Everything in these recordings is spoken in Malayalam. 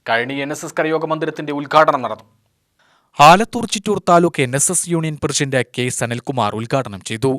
കഴിഞ്ഞ NSS കരയോഗ മന്ദിരത്തിന്റെ ഉദ്ഘാടനം നടന്നു. Alathur Chittur taluk NSS union president K. Sanalkumar ഉദ്ഘാടനം ചെയ്തു.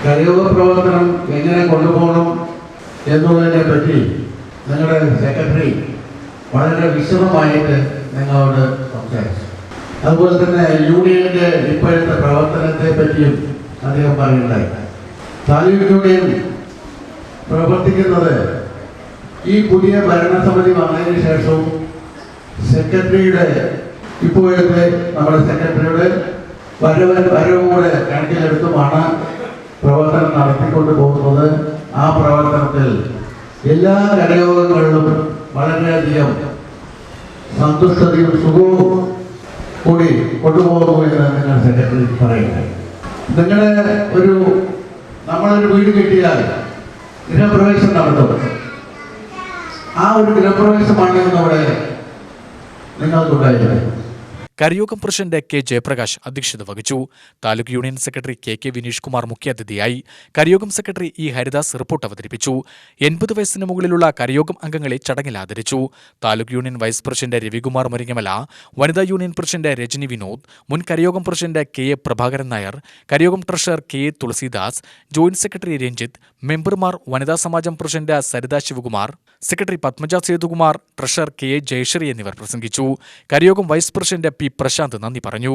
കരയോഗ പ്രവർത്തനം എങ്ങനെ കൊണ്ടുപോകണം എന്നുള്ളതിനെ പറ്റി നിങ്ങളുടെ സെക്രട്ടറി വളരെ വിശദമായിട്ട് നിങ്ങളോട് സംസാരിച്ചു. അതുപോലെ തന്നെ യൂണിയന്റെ ഇപ്പോഴത്തെ പ്രവർത്തനത്തെ പറ്റിയും അദ്ദേഹം പറയുണ്ടായി. താലൂക്ക് യൂണിയൻ പ്രവർത്തിക്കുന്നത് ഈ പുതിയ ഭരണസമിതി വന്നതിന് ശേഷവും സെക്രട്ടറിയുടെ ഇപ്പോഴത്തെ നമ്മുടെ സെക്രട്ടറിയുടെ വരവും കൂടെ കണക്കിലെടുത്തുമാണ് പ്രവർത്തനം നടത്തിക്കൊണ്ട് പോകുന്നത്. ആ പ്രവർത്തനത്തിൽ എല്ലാ കരയോഗങ്ങളിലും വളരെയധികം സന്തുഷ്ടതയും സുഖവും കൂടി കൊണ്ടുപോകുന്നു എന്ന് നിങ്ങൾ സെക്രട്ടറി പറയുന്നത്. നമ്മളൊരു വീട് കിട്ടിയാൽ ഗൃഹപ്രവേശം നടത്തും. ആ ഒരു ഗൃഹപ്രവേശമാണ് നമ്മുടെ നിങ്ങൾക്കുണ്ടായിരുന്നത്. കരയോഗം പ്രസിഡന്റ് K. ജയപ്രകാശ് അധ്യക്ഷത വഹിച്ചു. Taluk union secretary K. Vineesh Kumar മുഖ്യാതിഥിയായി. കരയോഗം സെക്രട്ടറി E. ഹരിദാസ് റിപ്പോർട്ട് അവതരിപ്പിച്ചു. 80 വയസ്സിന് മുകളിലുള്ള കരയോഗം അംഗങ്ങളെ ചടങ്ങിൽ ആദരിച്ചു. Taluk union vice president Ravikumar Muringamala, വനിതാ യൂണിയൻ പ്രസിഡന്റ് രജനി വിനോദ്, മുൻ കരയോഗം പ്രസിഡന്റ് K. പ്രഭാകരൻ നായർ, കരയോഗം treasurer K. Thulasidas, joint secretary Ranjith, മെമ്പർമാർ, വനിതാ സമാജം president Saritha Sivakumar, secretary Padmaja Sethukumar, treasurer K. Jayasree എന്നിവർ പ്രസംഗിച്ചു. കരയോഗം വൈസ് പ്രസിഡന്റ് P. പ്രശാന്ത് നന്ദി പറഞ്ഞു.